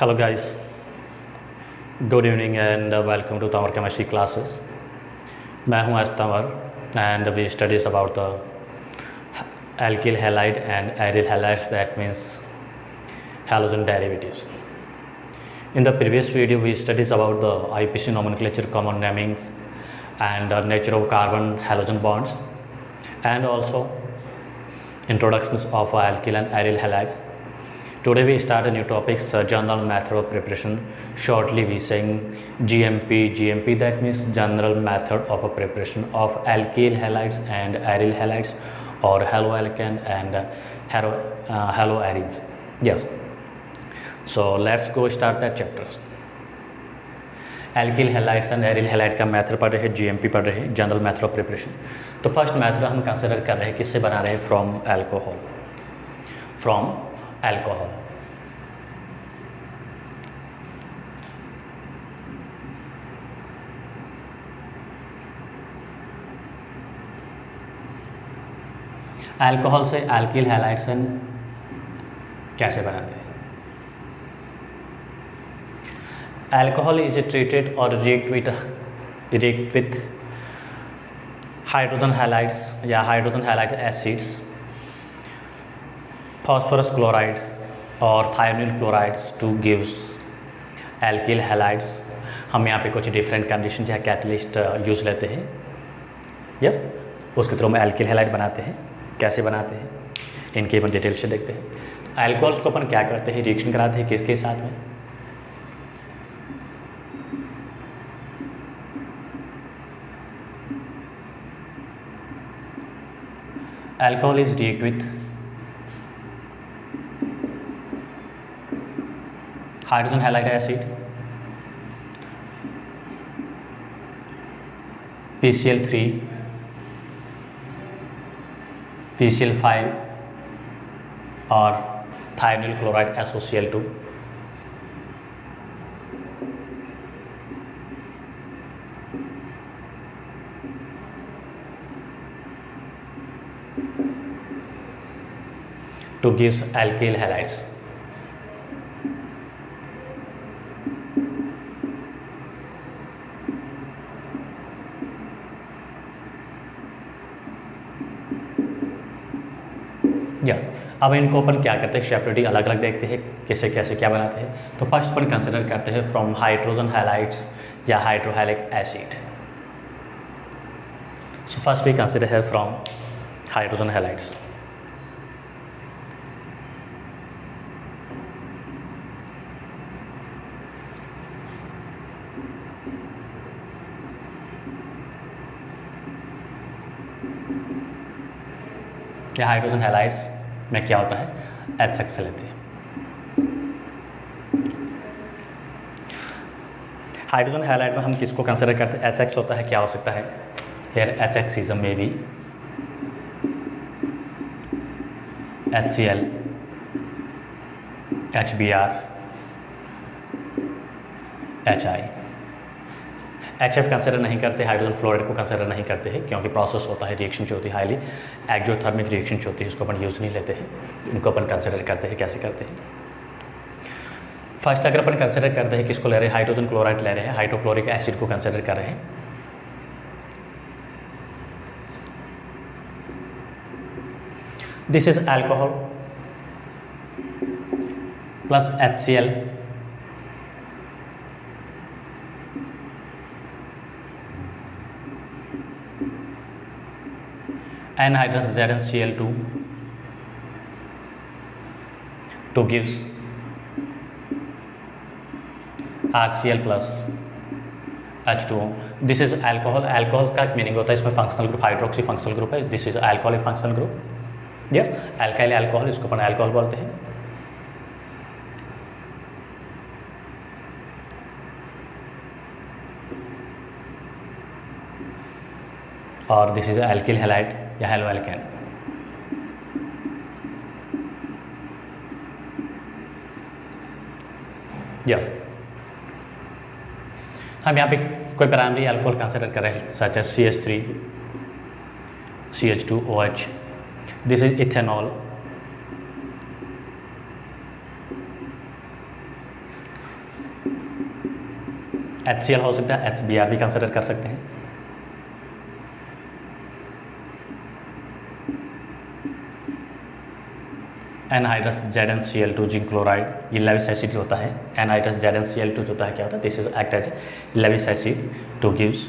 Hello guys, good evening and welcome to our chemistry classes. मैं हूँ अस्तवर and we studies about the alkyl halide and aryl halides, that means halogen derivatives. In the previous video we studies about the IPC nomenclature, common namings and nature of carbon halogen bonds, and also introductions of alkyl and aryl halides. Today we start a new topic, general method of preparation. Shortly we saying GMP, that means general method of preparation of alkyl halides and aryl halides, or haloalkane and haloarynes. Yes, so let's go start that chapter. Alkyl halides and aryl halide का method पढ़ रहे हैं, GMP पढ़ रहे हैं, general method of preparation. तो first method हम consider कर रहे हैं, किससे बना रहे हैं? From alcohol. अल्कोहल से एल्किल हैलाइड्स कैसे बनाते हैं? Alcohol is treated or react with hydrogen halides या hydrogen halide acids, phosphorus chloride और thionyl chlorides to gives alkyl halides. हम यहाँ पे कुछ डिफरेंट कंडीशन या कैटलिस्ट यूज़ लेते हैं. यस, उसके थ्रू हम एल्किल हैलाइड बनाते हैं. कैसे बनाते हैं इनके अपन डिटेल से देखते हैं. अल्कोहल्स को अपन क्या करते हैं? रिएक्शन कराते हैं किसके साथ में? Alcohol is react with hydrogen halide acid, PCl3, PCl5 और thionyl chloride SOCl2. to gives alkyl halides. Yes, अब इनको अपन क्या करते हैं? सेपरेटली अलग अलग देखते हैं किसे कैसे क्या बनाते हैं. तो फर्स्ट अपन कंसिडर करते हैं फ्रॉम हाइड्रोजन हैलाइड्स या hydrohalic acid. So first we consider है फ्रॉम हाइड्रोजन हैलाइड्स. क्या हाइड्रोजन हैलाइड्स में क्या होता है? HX से लेते हैं. हाइड्रोजन हैलाइड में हम किसको कंसिडर करते हैं? HX होता है. क्या हो सकता है? Here HX is may be HCl, HBr, HI. HF consider नहीं करते, हाइड्रोजन फ्लोराइड को कंसिडर नहीं करते हैं, क्योंकि प्रोसेस होता है, रिएक्शन जो होती है हाईली एक्सोथर्मिक रिएक्शन जो होती है, इसको अपन यूज़ नहीं लेते हैं. इनको अपन कंसिडर करते हैं. कैसे करते हैं? फर्स्ट अगर अपन कंसिडर करते हैं किसको ले रहे हैं? हाइड्रोजन क्लोराइड ले रहे हैं, हाइड्रोक्लोरिक एसिड को कंसिडर कर रहे हैं. This is alcohol plus HCl anhydrous ZnCl2 to gives HCl plus H2O. This is alcohol. Alcohol का मीनिंग होता है इसमें functional group hydroxy functional group है. This is alcoholic functional group. Yes, alkyl alcohol, इसको अपन अल्कोहल बोलते हैं. और दिस इज एल्किल हैलाइड या हेलोएल्केन. यस, हम यहाँ पे कोई प्राइमरी अल्कोहल कंसिडर कर रहे हैं, such as CH3, CH2OH. This is ethanol. HCl हो सकता है, HBr भी कंसिडर कर सकते हैं। एनहाइड्रस ZnCl2 जिंक क्लोराइड, ये लेविस एसिड होता है। एनहाइड्रस ZnCl2 होता है क्या होता है, this is act as Lewis acid to gives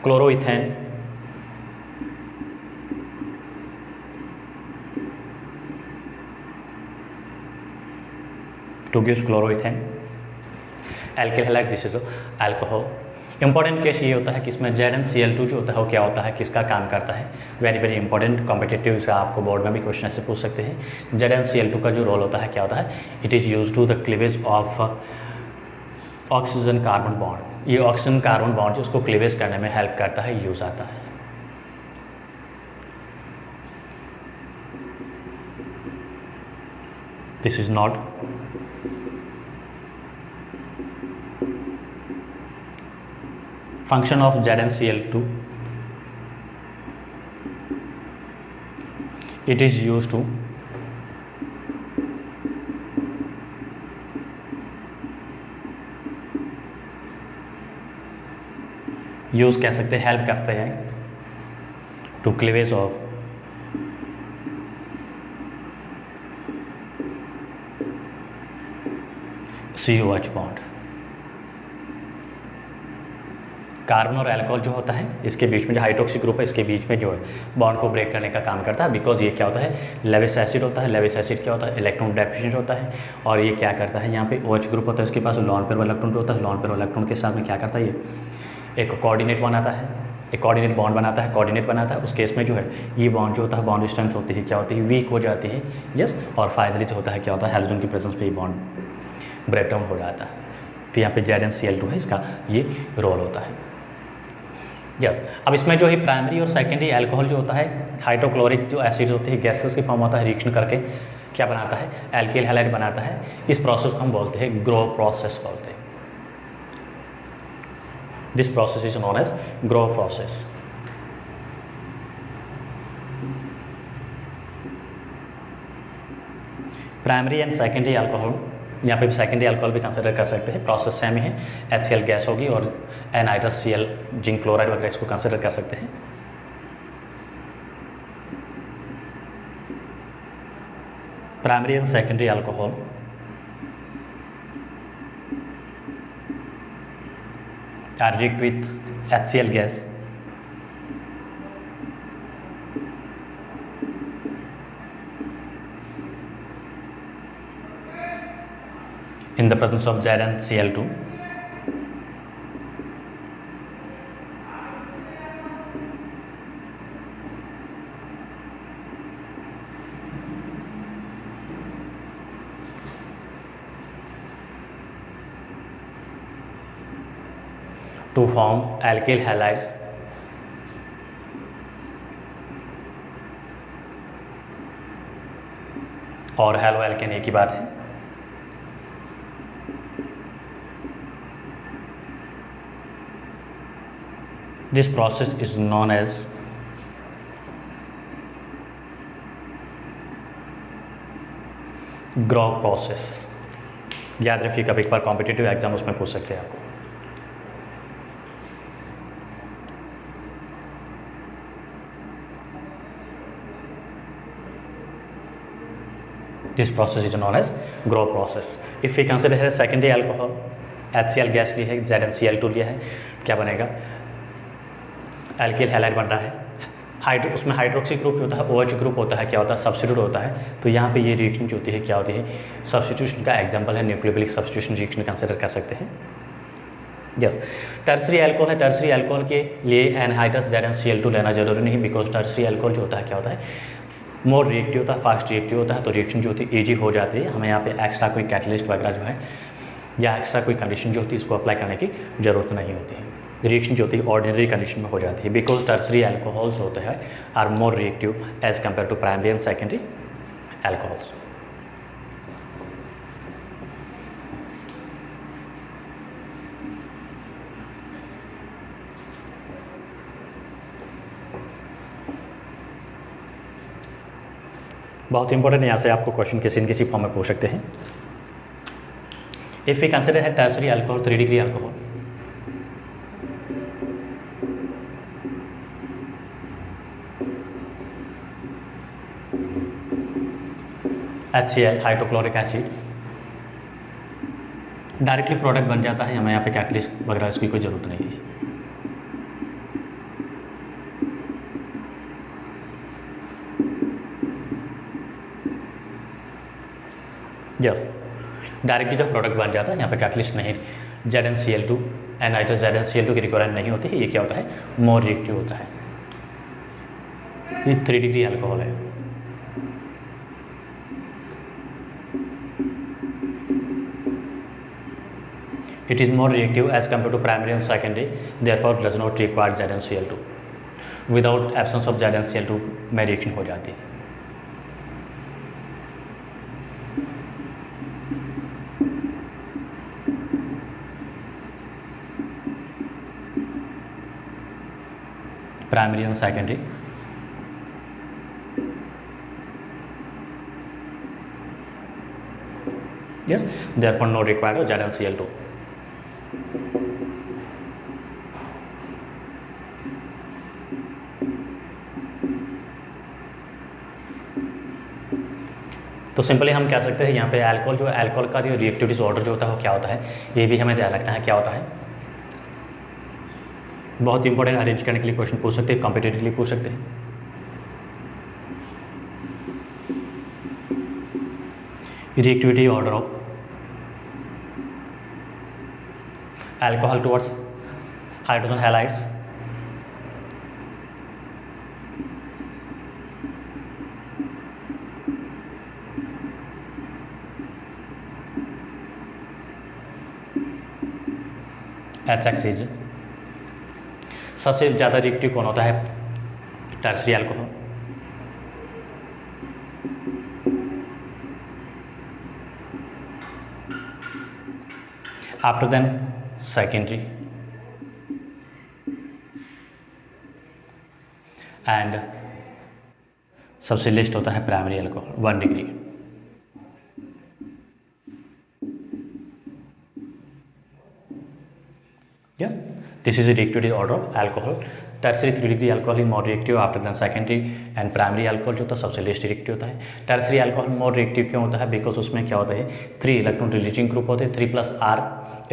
chloroethane to gives chloroethane. Alkyl halide, this is alcohol. Important case ये होता है कि इसमें ZnCl2 जो होता है वो क्या होता है, किसका काम करता है। वेरी वेरी इंपॉर्टेंट, कॉम्पिटिटिव से आपको बोर्ड में भी क्वेश्चन ऐसे पूछ सकते हैं। ZnCl2 का जो रोल होता है क्या होता है, it is use to the cleavage of oxygen carbon bond. ये ऑक्सीजन कार्बन बॉन्ड जो उसको क्लीवेज करने में हेल्प करता है, यूज आता है। This is not function of ZnCl2, it is used to use कह सकते हैं, हेल्प करते हैं टू क्लीवेज ऑफ COH बॉन्ड। कार्बन और अल्कोहल जो होता है इसके बीच में जो हाइड्रोक्सी ग्रुप है इसके बीच में जो है बॉन्ड को ब्रेक करने का काम करता है, बिकॉज ये क्या होता है, लेविस एसिड होता है। लेविस एसिड क्या होता है, इलेक्ट्रॉन डेफिशिएंट होता है, और ये क्या करता है, यहाँ पे OH ग्रुप होता है, इसके पास लॉन पेयर इलेक्ट्रॉन होता है। लॉन पेयर इलेक्ट्रॉन के साथ में क्या करता है, ये एक कोऑर्डिनेट बनाता है, एक कोऑर्डिनेट बॉन्ड बनाता है, कोऑर्डिनेट बनाता है। उस केस में जो है ये बॉन्ड जो होता है, बॉन्ड डिस्टेंस होती है क्या होती है, वीक हो जाती है। यस, और फाइनली जो होता है क्या होता है, हैलोजन की प्रेजेंस पे ये बॉन्ड ब्रेकडाउन हो जाता है। तो यहाँ पे ZnCl2 है, इसका ये रोल होता है। यस, अब इसमें जो है प्राइमरी और सेकेंडरी अल्कोहल जो होता है, हाइड्रोक्लोरिक जो एसिड होती है गैसेस की फॉर्म होता है, रिएक्शन करके क्या बनाता है, एल्किल हैलाइड बनाता है। इस प्रोसेस को हम बोलते हैं ग्रोव प्रोसेस बोलते हैं। This process is known as Grove process. Primary and secondary alcohol, यहाँ पे भी सेकेंडरी अल्कोहल भी कंसिडर कर सकते हैं, प्रोसेस सेम ही है। HCl गैस होगी और एनहाइड्रस Cl जिंक क्लोराइड वगैरह इसको कंसिडर कर सकते हैं। Primary and secondary alcohol are react with HCl gas in the presence of ZnCl2. To form alkyl halides और हेलो एल्केन एक ही बात है। This process is known as Grove process. याद रखिए, कभी एक बार कॉम्पिटिटिव एग्जाम उसमें पूछ सकते हैं आपको। This process is known as Grove process. If we consider here secondary alcohol, HCl gas ली है, ZnCl2 लिया है, क्या बनेगा, एल्किल हैलाइड बन रहा है। उसमें हाइड्रोक्सी ग्रुप जो होता है, OH ग्रुप होता है, क्या होता है, सब्स्टिट्यूट होता है। तो यहाँ पे ये रिएक्शन जो होती है क्या होती है, सब्स्टिट्यूशन का एग्जांपल है, न्यूक्लियोफिलिक सब्स्टिट्यूशन रिएक्शन कंसिडर कर सकते हैं। यस, टर्सरी अल्कोहल है। टर्सरी अल्कोहल के लिए एनहाइड्रस ZnCl2 लेना जरूरी नहीं, बिकॉज टर्सरी अल्कोहल जो होता है क्या होता है, मोर रिएक्टिव होता है, फास्ट रिएक्टिव होता है। तो रिएक्शन जो होती है ईजी हो जाती है, हमें यहाँ पे एक्स्ट्रा कोई कैटलिस्ट वगैरह जो है या एक्स्ट्रा कोई कंडीशन जो होती है इसको अप्लाई करने की ज़रूरत नहीं होती है। रिएक्शन जो होती है ऑर्डिनरी कंडीशन में हो जाती है, बिकॉज टर्सरी अल्कोहल्स होते हैं are more reactive as compare to primary and secondary alcohols. बहुत इंपॉर्टेंट, यहाँ से आपको क्वेश्चन किसी न किसी फॉर्म में पूछ सकते हैं. इफ़ वी कंसिडर है tertiary alcohol 3 degree alcohol, HCl hydrochloric acid directly product बन जाता है, हमें यहाँ पे कैटलिस्ट वगैरह इसकी कोई ज़रूरत नहीं है. यस, डायरेक्टली जो प्रोडक्ट बन जाता है यहाँ पे कैटलिस्ट नहीं, ZnCl2 एनहाइड्रस ZnCl2 की रिक्वायरमेंट नहीं होती है. ये क्या होता है, मोर रिएक्टिव होता है. ये 3 डिग्री अल्कोहल है. It is more reactive as compared to primary and secondary, therefore does not require ZnCl2. Without absence of ZnCl2 में रिएक्शन हो जाती है. Primary and secondary. Yes, therefore no required of ZnCl2. तो simply हम कह सकते हैं यहाँ पे अल्कोहल का जो रिएक्टिव डिसऑर्डर जो होता है वो क्या होता है, ये भी हमें ध्यान रखना है क्या होता है. बहुत इंपॉर्टेंट, अरेंज करने के लिए क्वेश्चन पूछ सकते हैं, कॉम्पिटिटिवली पूछ सकते हैं. Reactivity order of alcohol towards hydrogen halides HX. सबसे ज़्यादा रिएक्टिव कौन होता है, tertiary alcohol. After then secondary and सबसे लिस्ट होता है primary alcohol 1 degree. Yes, this is a reactivity order of alcohol. Tertiary 3 degree alcohol more reactive after then secondary and primary alcohol जो होता है सबसे लेस्ट रिएक्टिव होता है. टर्सरी अल्कोहल मोर रिएक्टिव क्यों होता है, बिकॉज उसमें क्या होता है 3 इलेक्ट्रॉन रिलीजिंग ग्रुप होते हैं, 3+R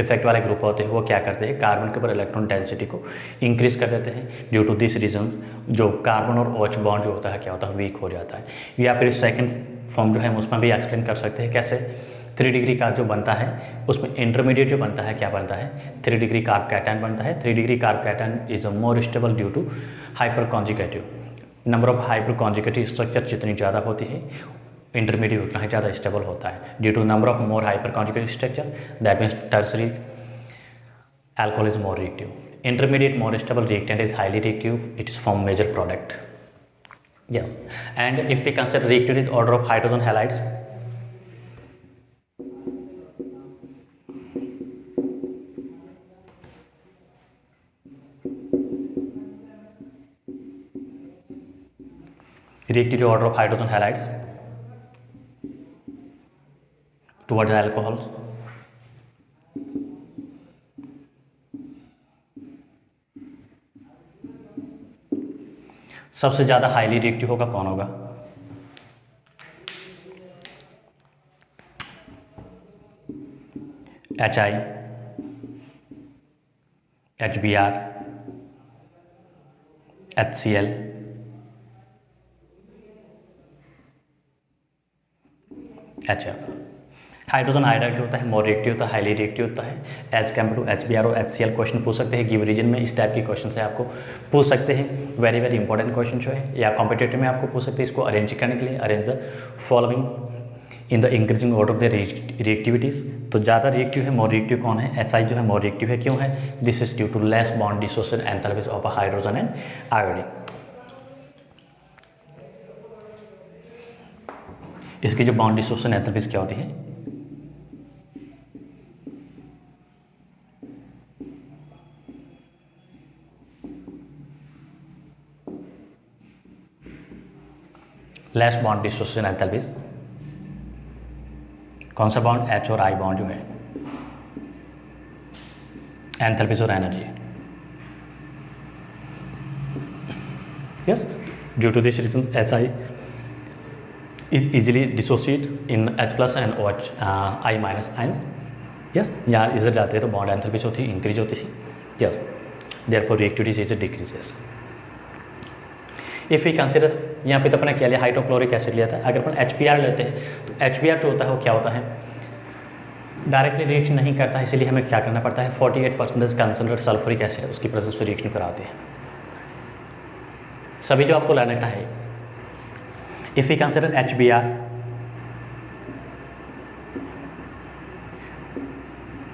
इफेक्ट वाले ग्रुप होते हैं. वो क्या करते हैं, कार्बन के ऊपर इलेक्ट्रॉन डेंसिटी को इंक्रीज कर देते हैं. ड्यू टू दिस रीजन्स जो कार्बन और OH बॉन्ड जो होता है क्या होता है, वीक हो जाता है. या फिर सेकेंड फॉर्म जो है उसमें भी एक्सप्लेन कर सकते हैं कैसे. 3 डिग्री का जो बनता है उसमें इंटरमीडिएट जो बनता है क्या बनता है, 3 डिग्री कार्ब कैटायन बनता है. 3 degree carbocation is a more stable due to hyperconjugative. Number of hyperconjugative structure जितनी ज़्यादा होती है इंटरमीडिएट उतना ही ज़्यादा स्टेबल होता है. Due to number of more hyperconjugative structure that means tertiary alcohol is more reactive. Intermediate more stable reactant is highly reactive, it is from major product. Yes, and if we consider reactivity order of hydrogen halides, reactivity order of hydrogen halides towards alcohols, सबसे ज़्यादा highly reactive होगा कौन होगा, HI, HBr, HCl, HF. Hydrogen iodide जो होता है more reactive होता है, हाईली रिएक्टिव होता है एज कम्पेयर टू HBr और HCl. क्वेश्चन पूछ सकते हैं गिव रीजन में, इस टाइप के क्वेश्चन से आपको पूछ सकते हैं. वेरी वेरी इंपॉर्टेंट क्वेश्चन जो है, या कॉम्पिटेटिव में आपको पूछ सकते हैं. इसको अरेंज करने के लिए arrange the following in the increasing order of the reactivities. तो ज़्यादा रिएक्टिव है मोर रिएक्टिव कौन है, SI जो है मोर रिएक्टिव है. क्यों है, this is due to less bond dissociation enthalpies of hydrogen and iodine. इसकी जो बॉन्ड डिसोसिएशन एंथैल्पीज क्या होती है, लेस बॉन्ड डिसोसिएशन एंथैल्पीज, कौन सा बॉन्ड, H और I बॉन्ड जो है, एंथैल्पीज और energy. Yes, due to this reason HI is easily dissociate in H plus and OH I minus ions। Yes, यहाँ इधर जाते हैं तो बॉन्ड एंथैल्पीज होती है इंक्रीज होती है। Yes, therefore reactivity is decreases. If we consider, यहाँ पे तो अपने क्या लिया, हाइड्रोक्लोरिक एसिड लिया था। अगर अपन HBr लेते हैं तो HBr जो होता है वो क्या होता है, डायरेक्टली रिएक्शन नहीं करता है, इसलिए हमें क्या करना पड़ता है, 48% कंसनट्रेट सल्फ्यूरिक एसिड उसकी प्रेजेंस में रिएक्शन कराते हैं। सभी जो आपको लर्न करना है, if we consider HBr,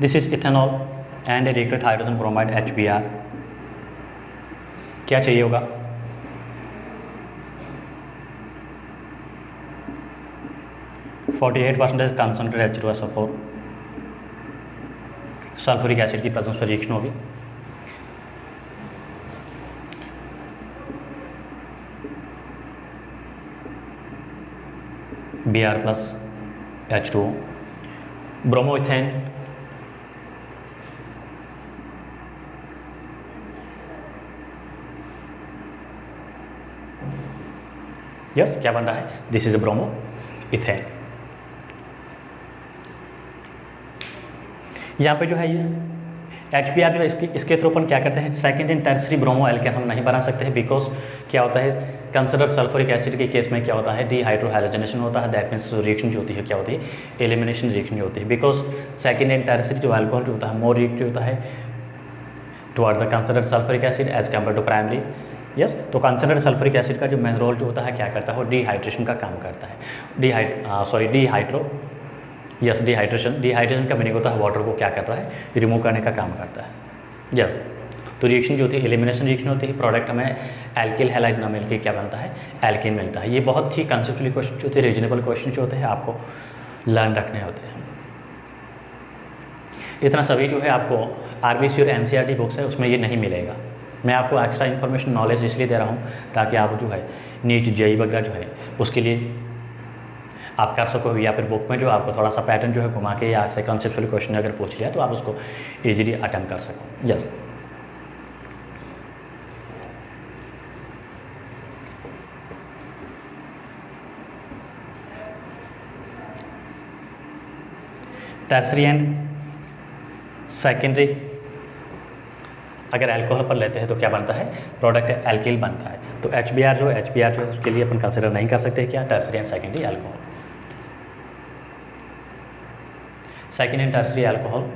this is ethanol and a react with hydrogen bromide HBr, क्या चाहिए होगा, %48 कंसनट्रेट H2SO4 सल्फ्यूरिक एसिड की प्रेजेंस पर रिएक्शन होगी। Br plus H2O, bromoethane, yes, क्या बन रहा है, दिस इज ब्रोमो इथेन। यहाँ पे जो है ये HBr जो है इसके थ्रू अपन क्या करते हैं, second and tertiary bromoalkane हम नहीं बना सकते हैं, बिकॉज क्या होता है, कंसिडर सल्फ्यूरिक एसिड के केस में क्या होता है, डीहाइड्रोहाइलोजनेशन होता है। दैट मीन्स रिएक्शन जो होती है क्या होती है, एलिमिनेशन रिएक्शन जो होती है, बिकॉज सेकेंड एंड टर्सरी जो अल्कोहल जो होता है मोर रिएक्टिव होता है toward the consider sulphuric acid as compare to primary. Yes, तो कंसिडर सल्फ्यूरिक एसिड का जो मेन रोल जो होता है क्या करता है, वो डिहाइड्रेशन का काम करता है। डिहाइड्रेशन का मीनिंग होता है वाटर को क्या करता है, रिमूव करने का काम करता है। यस, तो रिएक्शन जो होती है एलिमिनेशन रिएक्शन होती है, प्रोडक्ट हमें एल्किल हैलाइड ना मिलकर क्या बनता है, एल्केन मिलता है। ये बहुत ही कंसेप्चुअली क्वेश्चन जो होते हैं, रीजनेबल क्वेश्चन जो होते हैं, आपको लर्न रखने होते हैं। इतना सभी जो है आपको RBC और NCERT बुक्स है उसमें ये नहीं मिलेगा। मैं आपको एक्स्ट्रा इन्फॉर्मेशन नॉलेज इसलिए दे रहा हूँ ताकि आप जो है नीट JEE वगैरह जो है उसके लिए आप कर सको, या फिर बुक में जो आपको थोड़ा सा पैटर्न जो है घुमा के या ऐसे कंसेप्चुअल क्वेश्चन अगर पूछ लिया तो आप उसको इजीली अटेम्प्ट कर सको। यस, टर्सरी एंड सेकेंडरी अगर अल्कोहल पर लेते हैं तो क्या बनता है, प्रोडक्ट एल्किल बनता है। तो HBr जो है उसके लिए अपन कंसिडर नहीं कर सकते क्या, tertiary and secondary alcohol. Second and tertiary alcohol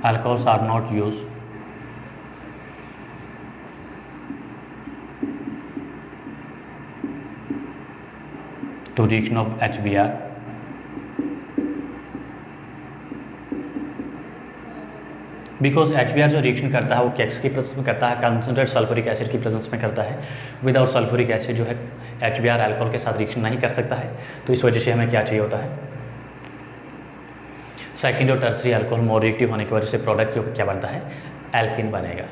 alcohols are not used to reaction of HBr because HBr जो रिएक्शन करता है वो किस की प्रेजेंस में करता है, कंसनट्रेट सल्फ्यूरिक एसिड की प्रेजेंस में करता है। विदाउट सल्फ्यूरिक एसिड जो है HBr अल्कोहल के साथ रिएक्शन नहीं कर सकता है। तो इस वजह से हमें क्या चाहिए होता है, सेकेंड और टर्सरी अल्कोहल मोर रिएक्टिव होने की वजह से प्रोडक्ट जो क्या बनता है, एल्किन बनेगा।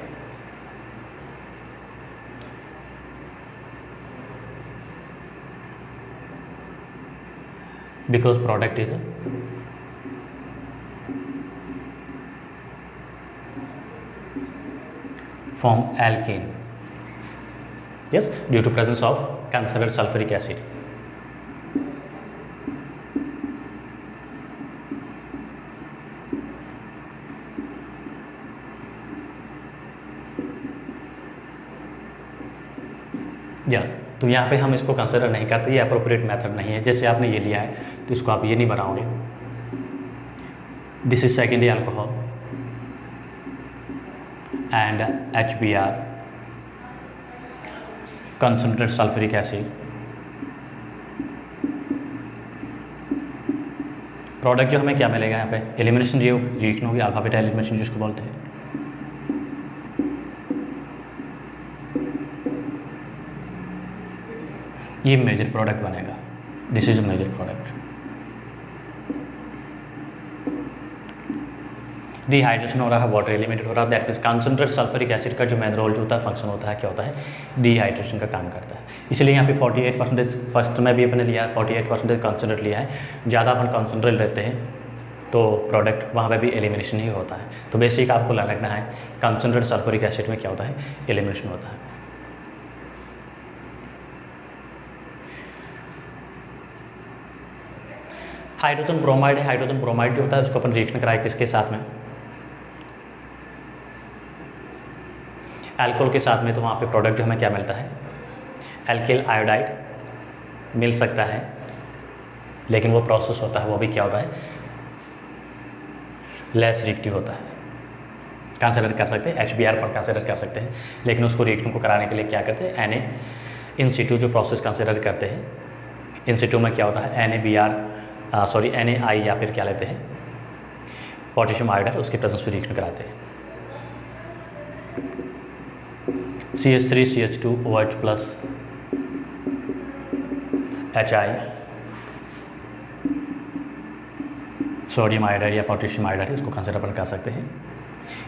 Because product is form alkene, yes, due to presence of considered sulfuric acid। Yes, तो यहाँ पे हम इसको कंसिडर नहीं करते, ये अप्रोप्रिएट मेथड नहीं है। जैसे आपने ये लिया है तो इसको आप ये नहीं बनाओगे, this is secondary alcohol and HBr concentrated sulfuric acid, product जो हमें क्या मिलेगा यहाँ पे, एलिमिनेशन रिएक्शन होगी, अल्फा बीटा एलिमिनेशन जिसको बोलते हैं। ये मेजर प्रोडक्ट बनेगा, this is major product. Dehydration हो रहा है, वाटर एलिमिनेट हो रहा है, that means concentrate sulphuric acid का जो मेन रोल जो होता है, फंक्शन होता है, क्या होता है, डिहाइड्रेशन का काम करता है। इसलिए यहाँ पे 48% फर्स्ट में भी अपने लिया है, 48% कंसनट्रेट लिया है। ज़्यादा अपन कंसनट्रेट लेते हैं तो प्रोडक्ट वहाँ पे भी एलिमिनेशन ही होता है। तो बेसिक आपको रखना है कंसनट्रेट सल्फ्यूरिक एसिड में क्या होता है, एलिमिनेशन होता है। हाइड्रोजन ब्रोमाइड है, हाइड्रोजन ब्रोमाइड जो होता है उसको अपन रिएक्शन कराए किसके साथ में, अल्कोहल के साथ में। तो वहाँ पे प्रोडक्ट जो हमें क्या मिलता है, एल्किल आयोडाइड मिल सकता है, लेकिन वो प्रोसेस होता है वो भी क्या होता है, लेस रिएक्टिव होता है। कंसिडर कर सकते हैं HBr पर कंसिडर कर सकते हैं, लेकिन उसको रिएक्शन को कराने के लिए क्या करते हैं, Na इन सिटू जो प्रोसेस कंसिडर करते हैं, इन सिटू में क्या होता है, NaI या फिर क्या लेते हैं, पोटेशियम आयोडाइड, उसके प्रेजेंस में रिएक्शन कराते हैं। CH3 CH2 OH plus HI sodium iodide या पोटेशियम आयोडाइड, इसको कंसिडर अपन कर सकते हैं।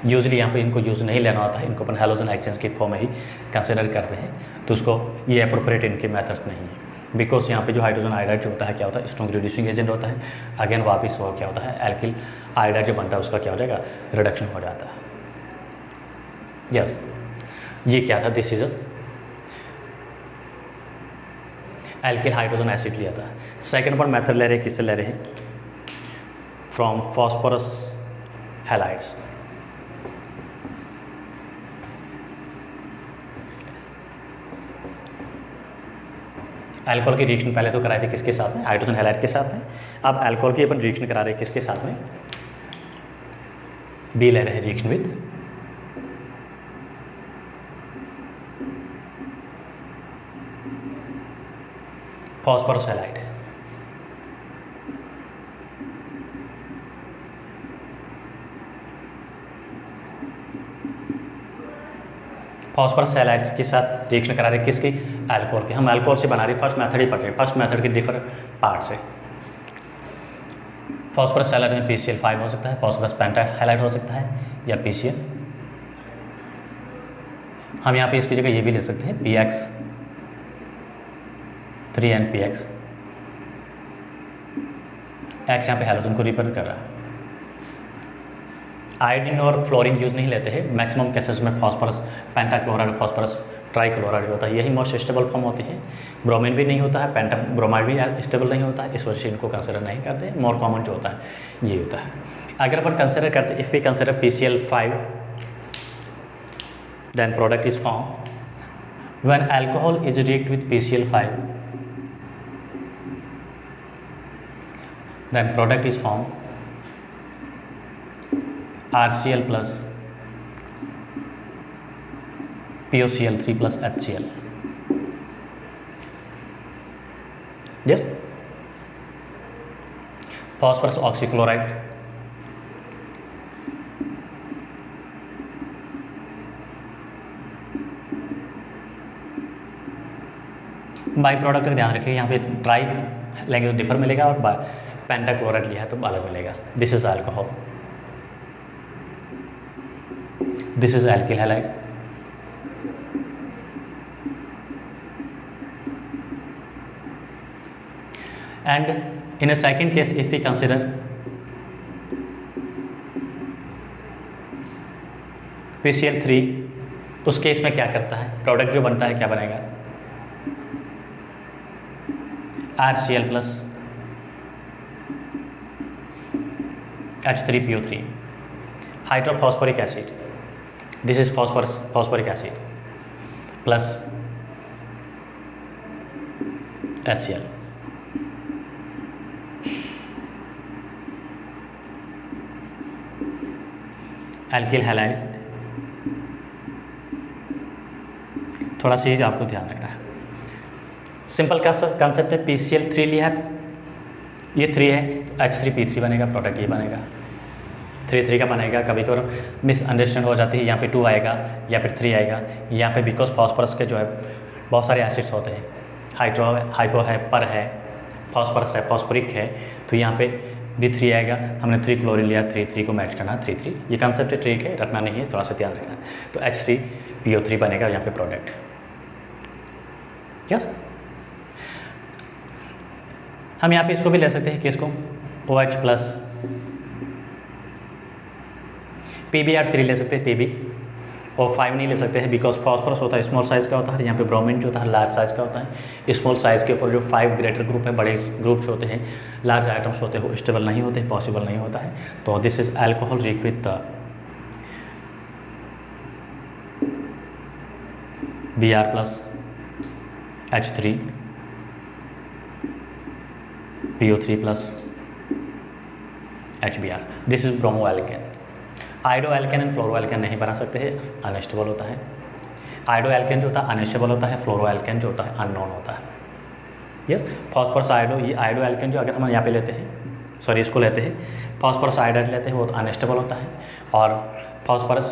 यूजली यहाँ पे इनको यूज़ नहीं लेना होता है, इनको अपन हैलोजन एक्सचेंज के फॉर्म में ही कंसिडर करते हैं, तो उसको ये अप्रोप्रिएट इनके मेथड नहीं है। बिकॉज यहाँ पे जो हाइड्रोजन आयोडाइड जो होता है क्या होता है, स्ट्रॉन्ग रिड्यूसिंग एजेंट होता है। अगेन वापस वो क्या होता है, एल्किल आयोडाइड जो बनता है उसका क्या हो जाएगा, रिडक्शन हो जाता है। यस ये क्या था, this is alkyl hydrogen acid लिया था। सेकंड पर मेथड ले रहे हैं, किससे ले रहे हैं, फ्रॉम फॉस्फोरस हैलाइड्स। अल्कोहल की रिएक्शन पहले तो कराई थी किसके साथ में, हाइड्रोजन हैलाइड के साथ में। अब अल्कोहल की अपन रिएक्शन करा रहे हैं किसके साथ में, बी ले रहे हैं reaction with phosphorus halide. Phosphorus halides के साथ रिएक्शन करा रहे हैं किसकी, अल्कोहल के। हम अल्कोहल से बना रहे, फर्स्ट मेथड ही पढ़ रहे हैं, फर्स्ट मेथड के डिफरेंट पार्ट से। फॉस्फोरस हैलाइड में PCl5 हो सकता है, फॉस्फोरस पेंटा हैलाइड हो सकता है, या PCl। हम यहाँ पे इसकी जगह ये भी ले सकते हैं PX3NPX। एक्स यहाँ पे हैलोजन को रिप्रेजेंट कर रहा है। आयोडीन और फ्लोरीन यूज़ नहीं लेते हैं मैक्सिमम केसेस में, फॉस्फोरस पेंटाक्लोराइड, फॉस्फोरस ट्राइक्लोराइड होता है, यही मोस्ट स्टेबल फॉर्म होती है। ब्रोमीन भी नहीं होता है, पेंटा ब्रोमाइड भी स्टेबल नहीं होता है, इस वजह से इनको कंसिडर नहीं करते। मोर कॉमन जो होता है ये होता है। अगर अपन कंसिडर करते, if we consider PCl5 then product is form when alcohol is react with PCl5 then product is form RCl plus POCl3 plus HCl. Yes. Phosphorus oxychloride, by product का ध्यान रखिए, यहाँ पे ट्राई लेंगे तो डिफर मिलेगा, और पेंटाक्लोराइड लिया है तो अलग मिलेगा। This is alcohol, this is alkyl halide, and in a second case if we consider PCl3, उस केस में क्या करता है, प्रोडक्ट जो बनता है क्या बनेगा, RCl plus H3PO3 hydrophosphoric acid. This is phosphoric acid plus HCl. Alkyl halide. थोड़ा सी आपको ध्यान रखना है, सिंपल का कंसेप्ट है। PCl3 लिया है, ये 3 है, तो H3P3 बनेगा, प्रोडक्ट ये बनेगा, 3 का बनेगा। कभी कभी मिसअंडरस्टैंड हो जाती है, यहाँ पे 2 आएगा या फिर 3 आएगा। यहाँ पे बिकॉज फॉस्फोरस के जो है बहुत सारे एसिड्स होते हैं, हाइपो है, पर है, फॉस्फोरस है, फॉस्फोरिक है, तो यहाँ पे भी 3 आएगा। हमने 3 क्लोरीन लिया, 3 को मैच करना 3, ये कंसेप्ट है, ट्रिक है, रटना नहीं है, थोड़ा सा ध्यान रखना। तो H3PO3 बनेगा यहाँ पे प्रोडक्ट। यस, हम यहाँ पे इसको भी ले सकते हैं, किसको, OH प्लस PbR3 ले सकते हैं, PB, और 5 नहीं ले सकते हैं बिकॉज फॉस्फोरस होता है स्मॉल साइज़ का होता है, यहाँ पे ब्रोमीन जो होता है लार्ज साइज़ का होता है। स्मॉल साइज़ के ऊपर जो 5 ग्रेटर ग्रुप है, बड़े ग्रुप्स होते हैं, लार्ज आइटम्स होते हैं, वो स्टेबल नहीं होते, पॉसिबल नहीं होता है। तो this is alcohol react with Br plus H3PO3 plus HBr, this is bromoalkane. Iodoalkane and fluoroalkane नहीं बना सकते हैं, अनस्टेबल होता है। आइडो एल्केन जो होता है अनस्टेबल होता है, फ्लोरो एल्केन जो होता है अननोन होता है। यस, फॉस्फोरस आइडो, ये आइडो एल्केन जो अगर हम यहाँ पे लेते हैं, सॉरी इसको लेते हैं, फॉस्फोरस आइडाइड लेते हैं, वो तो अनस्टेबल होता है, और फॉस्फोरस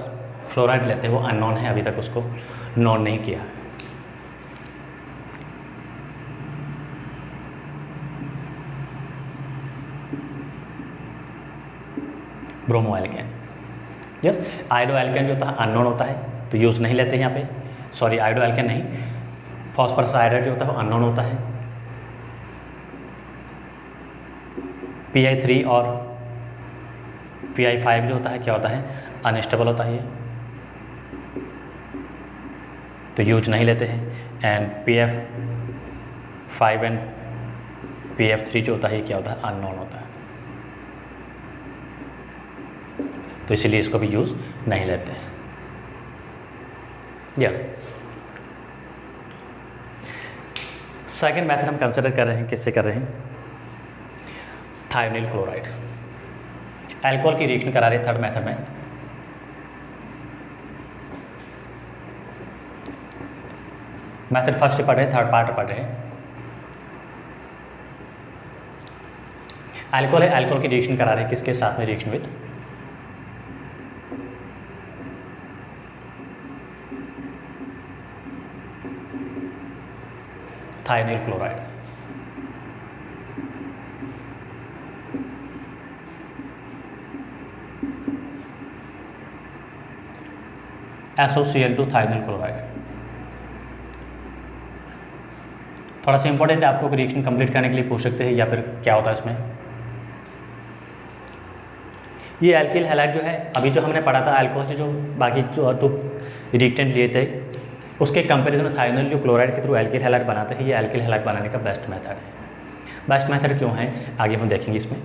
फ्लोराइड लेते हैं, वो अननोन है, अभी तक उसको नोन नहीं किया है। ब्रोमो एल्केन, यस, आइडो एल्केन जो होता है अननोन होता है, तो यूज़ नहीं लेते यहाँ पे, सॉरी आइडो एल्केन नहीं, फॉस्फोरस आइडाइड जो होता है वो अननोन होता है। Pi3 और Pi5 जो होता है क्या होता है, अनस्टेबल होता है ये, तो यूज नहीं लेते हैं। एंड Pf5 एंड Pf3 जो होता है क्या होता है, अननोन होता है, तो इसीलिए इसको भी यूज़ नहीं लेते हैं। यस, सेकेंड मेथड हम कंसिडर कर रहे हैं, किससे कर रहे हैं, थायोनिल क्लोराइड। अल्कोहल की रिएक्शन करा रहे हैं थर्ड मेथड में। मेथड फर्स्ट पढ़ रहे हैं, थर्ड पार्ट पढ़ रहे हैं। अल्कोहल है, अल्कोहल की रिएक्शन करा रहे हैं, किसके साथ में, reaction with thionyl chloride. SOCl2 thionyl chloride. थोड़ा सा इंपॉर्टेंट है, आपको रिएक्शन कंप्लीट करने के लिए पूछ सकते हैं, या फिर क्या होता है इसमें। ये एल्किल हैलाइड जो है, अभी जो हमने पढ़ा था अल्कोहल से जो बाकी जो तो रिएक्टेंट लिए थे, उसके कंपैरिजन में थायोनिल जो क्लोराइड के थ्रू एल्किल हैलाइड बनाते हैं, ये एल्किल हैलाइड बनाने का बेस्ट मेथड है। बेस्ट मेथड क्यों है, आगे हम देखेंगे इसमें।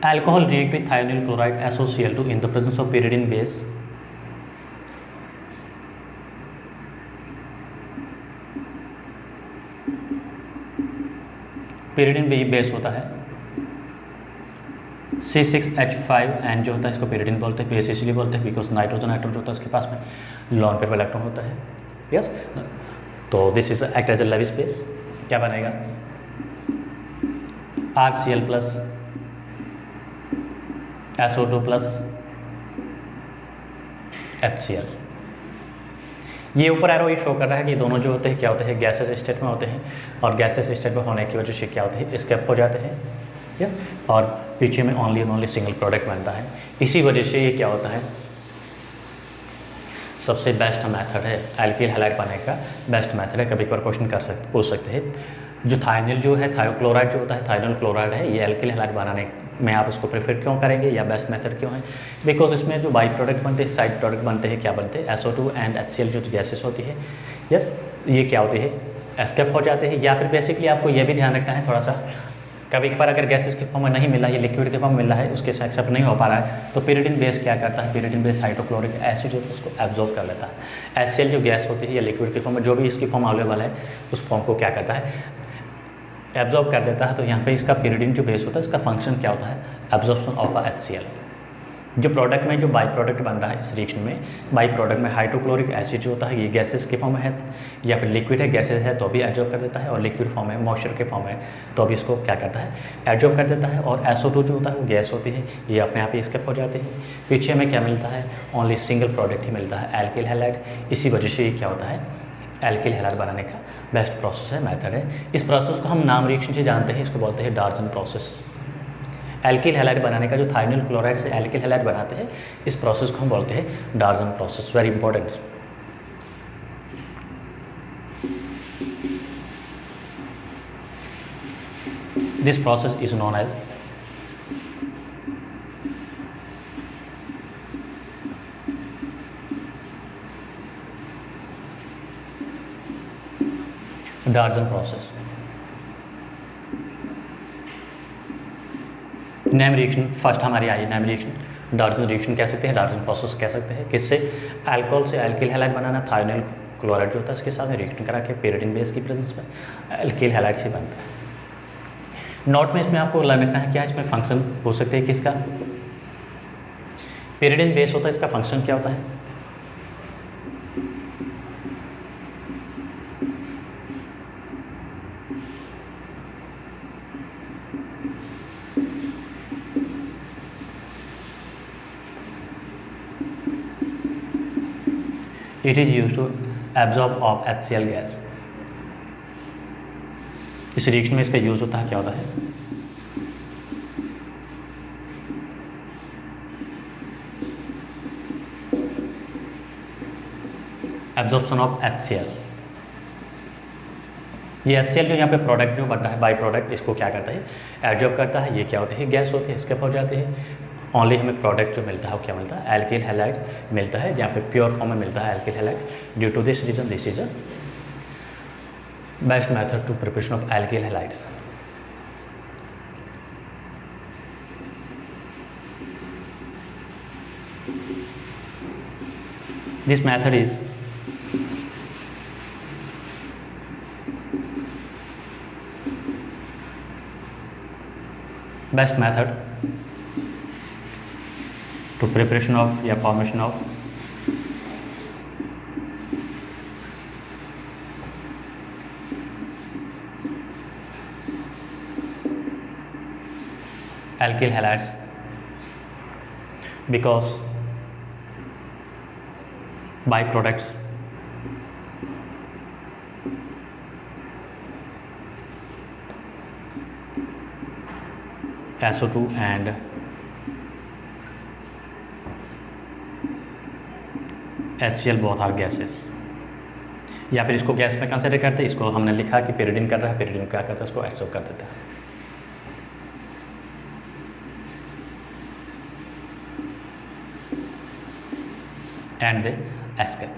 Alcohol react with thionyl chloride SOCl2 in the presence of pyridine base. pyridine base होता है C6H5N जो होता है, इसको pyridine बोलते हैं। बेस इसलिए बोलते हैं बिकॉज नाइट्रोजन आइटम जो होता है इसके पास में लॉन पेयर इलेक्ट्रॉन होता है। यस, तो this is act as a Lewis base. क्या बनेगा, RCl plus SO2 plus HCl। ये ऊपर एरो ये शो कर रहा है कि दोनों जो होते हैं क्या होते हैं, गैसेस स्टेट में होते हैं, और गैसेस स्टेट में होने की वजह से क्या होते हैं, स्केप हो जाते हैं। यस, और पीछे में only and only single product बनता है। इसी वजह से ये क्या होता है, सबसे बेस्ट मेथड है एल्किल हैलाइड बनाने का, बेस्ट मेथड है। कभी कभार क्वेश्चन पूछ सकते हैं, जो थायोनिल जो है, थायोक्लोराइड जो होता है, थायोनिल क्लोराइड है, ये एल्किल हैलाइड बनाने में आप इसको प्रेफर क्यों करेंगे, या बेस्ट मेथड क्यों है। बिकॉज इसमें जो बाई प्रोडक्ट बनते हैं, साइड प्रोडक्ट बनते हैं, क्या बनते हैं, SO2 एंड HCl जो गैसेस होती है, यस, ये क्या होती है, एस्केप हो जाते हैं। या फिर बेसिकली आपको ये भी ध्यान रखना है थोड़ा सा, कभी कभार अगर गैसेस के फॉर्म में नहीं मिल रहा है, लिक्विड के फॉर्म में मिल रहा है, उसके साथ एक्सेप्ट नहीं हो पा रहा है, तो pyridine बेस क्या करता है, pyridine बेस हाइड्रोक्लोरिक एसिड जो है उसको एब्जॉर्ब कर लेता है। HCl जो गैस होती है या लिक्विड के फॉर्म में जो भी इसकी फॉर्म अवेलेबल है, उस फॉर्म को क्या करता है, एब्जॉर्ब कर देता है। तो यहाँ पे इसका pyridine जो बेस होता है, इसका फंक्शन क्या होता है, एब्जॉर्प्शन ऑफ HCl। जो प्रोडक्ट में जो बाई प्रोडक्ट बन रहा है इस रिएक्शन में, बाई प्रोडक्ट में हाइड्रोक्लोरिक एसिड जो होता है ये गैसेस के फॉर्म में है, या फिर लिक्विड है गैसेस है तो भी एब्जॉर्ब कर देता है, और लिक्विड फॉर्म है मॉइस्चर के फॉर्म है तो भी इसको क्या करता है एब्जॉर्ब कर देता है। और SO2 जो होता है वो गैस होती है, ये अपने आप ही स्किप हो जाते हैं। पीछे हमें क्या मिलता है, ओनली सिंगल प्रोडक्ट ही मिलता है एल्किल हैलाइड। इसी वजह से ये क्या होता है एल्किल हैलाइड बनाने का बेस्ट प्रोसेस है, मेथड है। इस प्रोसेस को हम नाम रिएक्शन से जानते हैं, इसको बोलते हैं डार्जन प्रोसेस। एल्किल हैलाइड बनाने का जो थाइनिल क्लोराइड से एल्किल हैलाइड बनाते हैं इस प्रोसेस को हम बोलते हैं Darzens process. Very important. This process is known as Darzens process. Name reaction first हमारी आई नेम रिएक्शन, डार्जन रिएक्शन कह सकते हैं, डार्जन प्रोसेस कह सकते हैं। किससे, अल्कोहल से एल्किल हैलाइड बनाना, थायोनिल क्लोराइड जो होता है इसके साथ में रिएक्शन करा के पेरिडीन बेस की प्रेजेंस में एल्किल हैलाइड से बनता है। नोट में इसमें आपको रखना है क्या, इसमें फंक्शन हो सकते हैं किसका, पेरिडीन बेस होता है, इसका फंक्शन क्या होता है, it is use to absorb of HCl gas. इस रिएक्शन में इसका यूज होता है, क्या होता है, एब्जॉर्प्शन ऑफ HCl। ये HCl जो यहाँ पे प्रोडक्ट जो बन रहा है बाई प्रोडक्ट, इसको क्या करता है एब्जॉर्ब करता है। ये क्या होती है गैस होती है, स्किप हो जाती है। ओनली हमें प्रोडक्ट जो मिलता है वो क्या मिलता है एल्किल हैलाइड मिलता है, जहाँ पे प्योर फॉर्म में मिलता है alkyl halide. Due to this reason this is a best method to preparation of alkyl halides. This method is best method to preparation of या formation of alkyl halides, because byproducts SO2 and HCl both are gases. या फिर इसको gas में consider करते हैं, इसको हमने लिखा कि पेरिडीन कर रहा है, पेरिडीन क्या करता है इसको एब्सॉर्ब कर देता है। And they escape.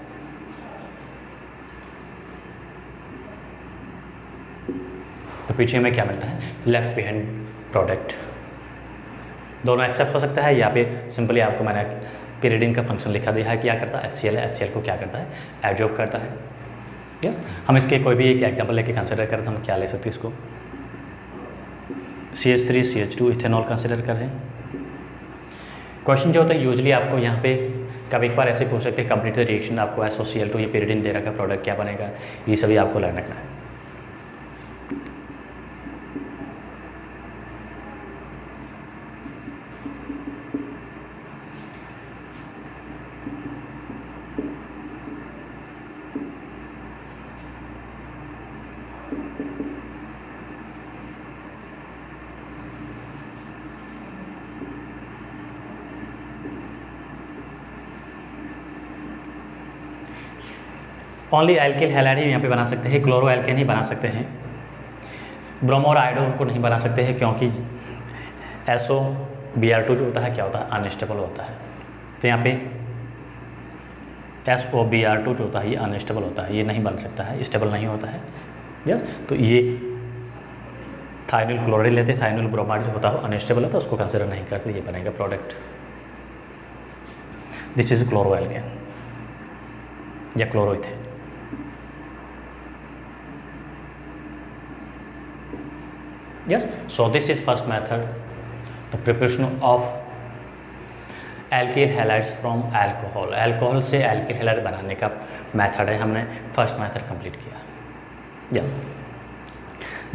तो पीछे में क्या मिलता है लेफ्ट बिहाइंड प्रोडक्ट। दोनों एक्सेप्ट हो सकता है, या फिर सिंपली आपको मैंने पेरिडीन का फंक्शन लिखा दिया है, क्या करता है HCl है, HCl को क्या करता है एब्जॉर्ब करता है। यस, हम इसके कोई भी एक एग्जांपल लेके कंसिडर करें तो हम क्या ले सकते हैं इसको, CH3 CH2 इथेनॉल कंसिडर करें। क्वेश्चन जो होता है यूजली आपको यहाँ पे कभी एक बार ऐसे पूछ सकते हैं कंप्लीट रिएक्शन, आपको SOCl2 ये पेरिडीन दे रखा प्रोडक्ट क्या बनेगा, ये सभी आपको लर्न रखना है। ओनली एल्किल हैलाइड ही यहाँ पे बना सकते हैं, क्लोरो एल्केन ही बना सकते हैं। ब्रोमो और आयोडो उनको नहीं बना सकते हैं, क्योंकि SOBr2 जो होता है क्या होता है अनस्टेबल होता है। तो यहाँ पे SOBr2 जो होता है ये अनस्टेबल होता है, ये नहीं बन सकता है, स्टेबल नहीं होता है। यस, तो ये थाइनिल क्लोराइड लेते हैं, थाइनिल ब्रोमाइड जो होता है अनस्टेबल होता है, उसको कंसिडर नहीं करते, ये बनेगा product. This is chloro alkane या chloroethane. Yes, so this is first method, the preparation of alkyl halides from alcohol, alcohol से एल्किल हैलाइड बनाने का मेथड है, हमने फर्स्ट मेथड कंप्लीट किया। Yes,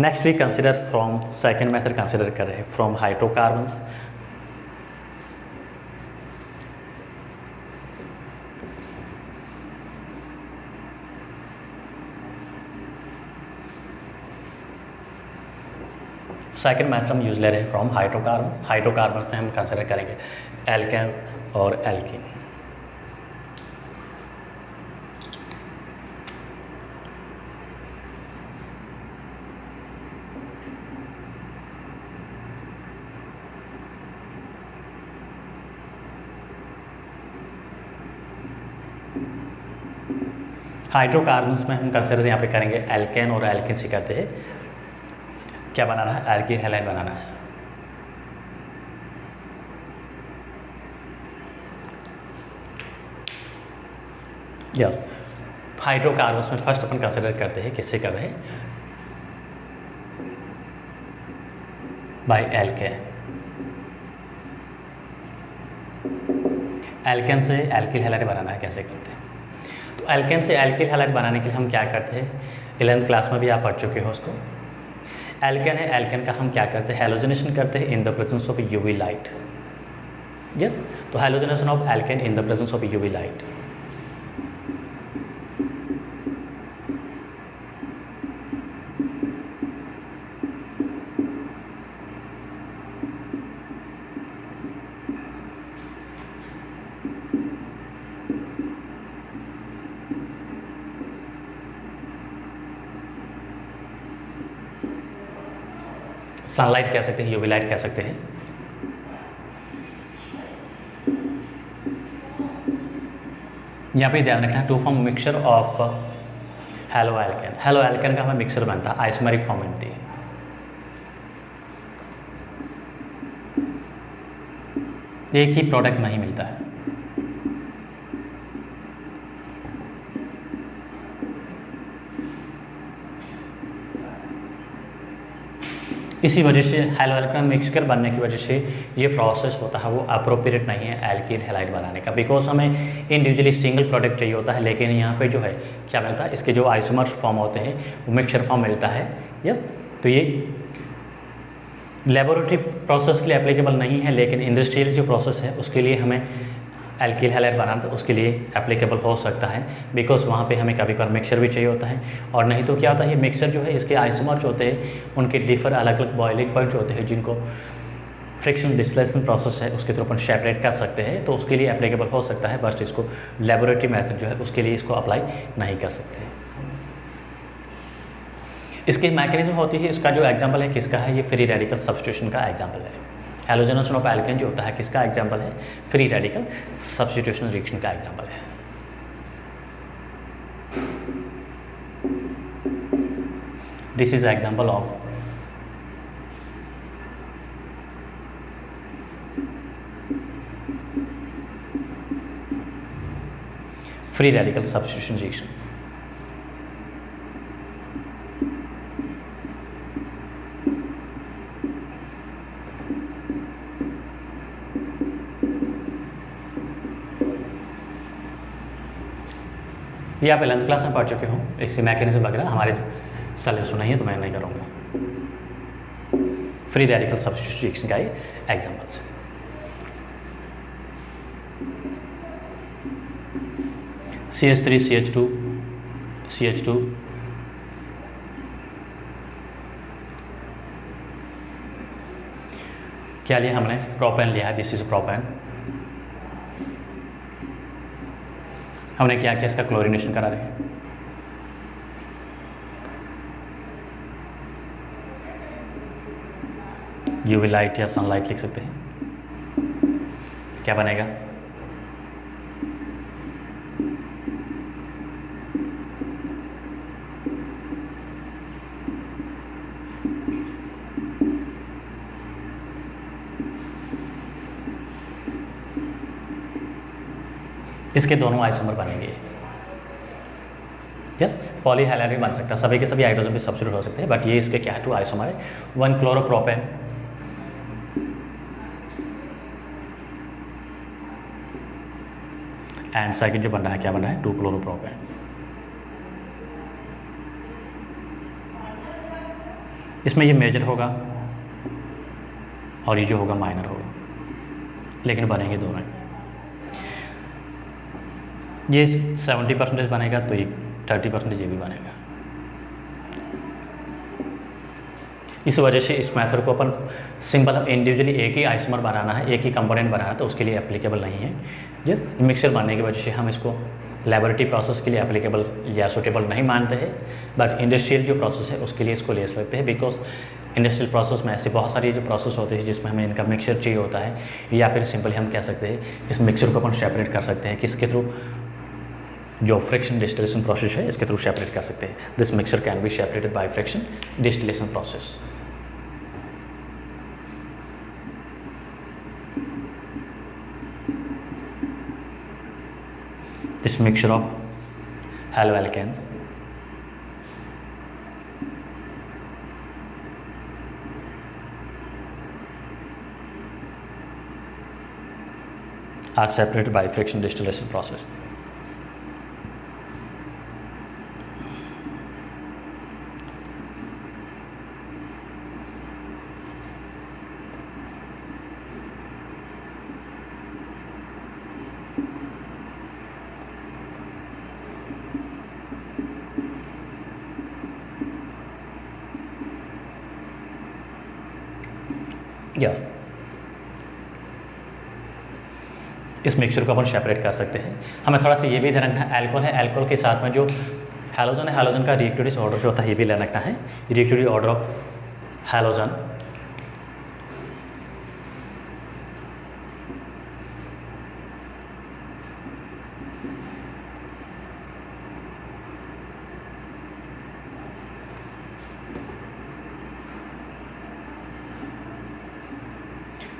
next we consider from second method consider कर रहे हैं फ्रॉम हाइड्रोकार्बन्स। सेकंड मेथड हम यूज ले रहे हैं फ्रॉम हाइड्रोकार्बन्स। हाइड्रोकार्बन्स में हम कंसिडर करेंगे एल्केन्स और एल्कीन। हाइड्रोकार्बन्स में हम कंसिडर यहाँ पे करेंगे एल्केन और एल्कीन से करते हैं क्या बनाना है, एल्किल हैलाइड बनाना है। यस, हाइड्रोकार्बन्स में फर्स्ट अपन कंसिडर करते हैं किससे कर रहे हैं, बाय एल्केन। एल्केन से एल्किल हैलाइड बनाना है, कैसे करते हैं? तो एल्केन से एल्किल हैलाइड बनाने के लिए हम क्या करते हैं, 11th क्लास में भी आप पढ़ चुके हो उसको। एल्केन है, एल्केन का हम क्या करते हैं, हैलोजनेशन करते हैं in the presence of UV light. Yes, तो halogenation of alkane in the presence of UV light. Sunlight कह सकते हैं, यूवी लाइट कह सकते हैं। यहाँ पे ध्यान रखना है, to form mixture of haloalkane. Haloalkane का हमें मिक्सचर बनता है, आइसोमेरिक फॉर्म बनती है। एक ही प्रोडक्ट नहीं मिलता है। इसी वजह से हेलो एल्केन मिक्सचर बनने की वजह से ये प्रोसेस होता है वो अप्रोप्रिएट नहीं है एल्कीन हैलाइड बनाने का, बिकॉज हमें इंडिविजुअली सिंगल प्रोडक्ट चाहिए होता है, लेकिन यहाँ पे जो है क्या मिलता है, इसके जो आइसोमर्स फॉर्म होते हैं वो मिक्सचर फॉर्म मिलता है। यस, तो ये लेबोरेटरी प्रोसेस के लिए एप्लीकेबल नहीं है, लेकिन इंडस्ट्रियल जो प्रोसेस है उसके लिए हमें एल्किल हैलाइड बनाना, तो उसके लिए एप्लीकेबल हो सकता है, बिकॉज वहाँ पे हमें कभी कभार मिक्सचर भी चाहिए होता है। और नहीं तो क्या होता है, ये मिक्सचर जो है इसके आइसोमर्स होते हैं, उनके डिफर अलग अलग बॉइलिंग पॉइंट होते हैं, जिनको फ्रिक्शन डिस्टिलेशन प्रोसेस है उसके थ्रू अपन सेपरेट कर सकते हैं, तो उसके लिए एप्लीकेबल हो सकता है। बस इसको लेबोरेटरी मेथड जो है उसके लिए इसको अप्लाई नहीं कर सकते। इसकी मैकेनिज्म होती है, इसका जो एग्जाम्पल है किसका है, ये फ्री रेडिकल सब्स्टिट्यूशन का एग्जाम्पल है। हैलोजनेशन ऑफ एल्केन जो होता है किसका एग्जाम्पल है, फ्री रेडिकल सब्स्टिट्यूशन रिएक्शन का एग्जाम्पल है। This is example of free radical substitution reaction. ये आप 11th क्लास में पढ़ चुके हो, इसकी मैकेनिज्म वगैरह हमारे सिलेबस में नहीं है तो मैं नहीं करूँगा। फ्री रेडिकल सब्स्टिट्यूशन रिएक्शन का ये एग्जाम्पल है। CH3 CH2 CH2 क्या लिया हमने, प्रोपेन लिया है, दिस इज प्रोपेन। हमने क्या किया, इसका क्लोरीनेशन करा रहे हैं। यूवी लाइट या सनलाइट लिख सकते हैं, क्या बनेगा, इसके दोनों आइसोमर बनेंगे। यस, पॉली हैलाइड भी बन सकता है, सभी के सभी हाइड्रोजन भी सब्स्टिट्यूट हो सकते हैं, बट ये इसके क्या है, 2 आइसोमर है। 1 क्लोरोप्रोपेन एंड सेकंड जो बन रहा है क्या बन रहा है 2-chloropropan। इसमें ये मेजर होगा और ये जो होगा माइनर होगा, लेकिन बनेंगे दोनों। ये 70% बनेगा तो ये 30% ये भी बनेगा। इस वजह से इस मेथड को अपन सिंपल हम इंडिविजुअली एक ही आइसोमर बनाना है, एक ही कंपोनेंट बनाना है, तो उसके लिए एप्लीकेबल नहीं है। यस, मिक्सचर बनने की वजह से हम इसको लेबोरेटरी प्रोसेस के लिए एप्लीकेबल या सूटेबल नहीं मानते हैं, बट इंडस्ट्रियल जो प्रोसेस है उसके लिए इसको ले सकते हैं। बिकॉज इंडस्ट्रियल प्रोसेस में ऐसे बहुत सारी जो प्रोसेस होते हैं जिसमें हमें इनका मिक्सचर चाहिए होता है, या फिर सिंपली हम कह सकते हैं इस मिक्सचर को अपन सेपरेट कर सकते हैं, किसके थ्रू, जो फ्रिक्शन डिस्टिलेशन प्रोसेस है इसके थ्रू सेपरेट कर सकते हैं। This mixture can be separated by friction distillation process. This mixture of haloalkanes are separated by friction distillation process. Yes, इस मिक्सचर को अपन सेपरेट कर सकते हैं। हमें थोड़ा सा ये भी ध्यान रखना है, अल्कोहल है, अल्कोहल के साथ में जो हैलोजन है, हैलोजन का रिएक्टिव ऑर्डर जो होता है ये भी ध्यान रखना है। रिएक्टिव ऑर्डर ऑफ हैलोजन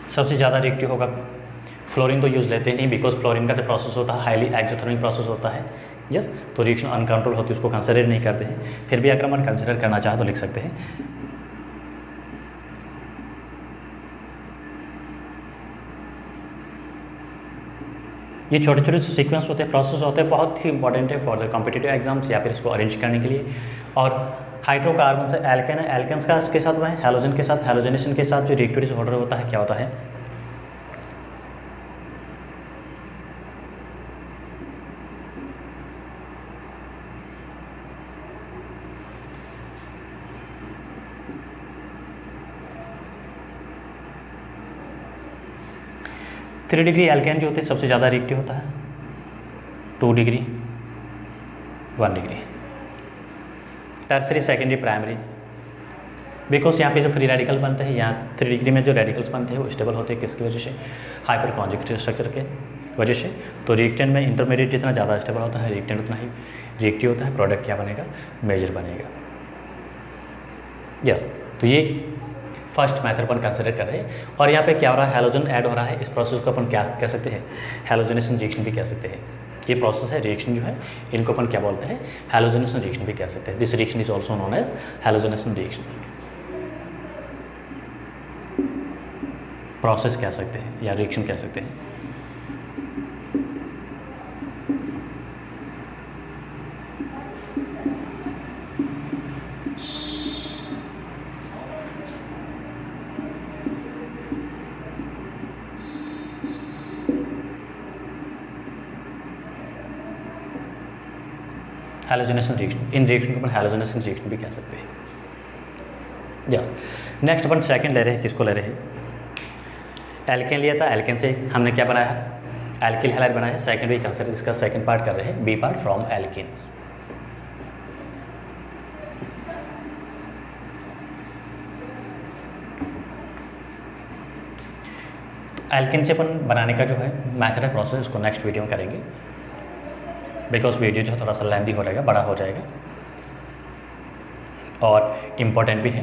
सबसे ज़्यादा रिएक्टिव होगा। फ्लोरीन तो यूज़ लेते ही नहीं, बिकॉज फ्लोरीन का जो प्रोसेस होता है हाईली एक्सोथर्मिक प्रोसेस होता है। यस, तो रिएक्शन अनकंट्रोल होती है, उसको कंसिडर नहीं करते हैं। फिर भी अगर हम कंसिडर करना चाहें तो लिख सकते हैं। ये छोटे छोटे जो सीक्वेंस होते हैं, प्रोसेस होते हैं, बहुत ही इंपॉर्टेंट है फॉर द कॉम्पिटिटिव एग्जाम्स या फिर इसको अरेंज करने के लिए। और हाइड्रोकार्बन से एल्केन है, एल्केन्स का इसके साथ है, हैलोजन के साथ, हैलोजनेशन के साथ जो रिएक्टिव ऑर्डर होता है क्या होता है, थ्री डिग्री एल्केन जो होते हैं सबसे ज़्यादा रिएक्टिव होता है, 2 degree, 1 degree, tertiary, secondary, primary. Because यहाँ पे जो फ्री रेडिकल बनते हैं, यहाँ 3 डिग्री में जो रेडिकल्स बनते हैं वो स्टेबल होते हैं, किसकी वजह से, हाइपर कॉन्जुगेटिव स्ट्रक्चर के वजह से। तो रिएक्टेंट में इंटरमीडिएट जितना ज़्यादा स्टेबल होता है, रिएक्टेंट उतना ही रिएक्टिव होता है, प्रोडक्ट क्या बनेगा, मेजर बनेगा। यस, तो ये फर्स्ट मेथड अपन कंसिडर कर रहे हैं। और यहाँ पे क्या हो रहा है, हैलोजन ऐड हो रहा है, इस प्रोसेस को अपन क्या कह सकते हैं, हैलोजनेशन रिएक्शन भी कह सकते हैं। ये प्रोसेस है, रिएक्शन जो है इनको अपन क्या बोलते हैं, हैलोजनेशन रिएक्शन भी कह सकते हैं। This reaction is also known as halogenation reaction. Process कह सकते हैं या रिएक्शन कह सकते हैं। हैलोजनेशन रिएक्शन, इन रिएक्शन को अपन हैलोजनेशन रिएक्शन भी कह सकते हैं। यस, नेक्स्ट अपन सेकंड ले रहे हैं, किसको ले रहे हैं, एल्केन लिया था, एल्केन से हमने क्या बनाया, एल्किल हैलाइड बनाया है। सेकंड भी कंसिडर इसका सेकंड पार्ट कर रहे हैं, B part from alkane. Alkane से अपन बनाने का जो है मैथड है, प्रोसेस, उसको नेक्स्ट वीडियो में करेंगे। बिकॉज वीडियो जो है थोड़ा सा लेंथी हो जाएगा, बड़ा हो जाएगा और इम्पोर्टेंट भी है।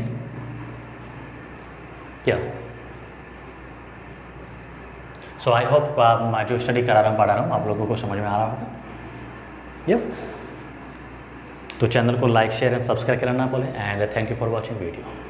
यस, सो आई होप मैं जो स्टडी करा रहा हूँ, पढ़ा रहा हूँ, आप लोगों को समझ में आ रहा होगा। यस, तो चैनल को लाइक, शेयर एंड सब्सक्राइब करना ना भूलें। And thank you for watching video.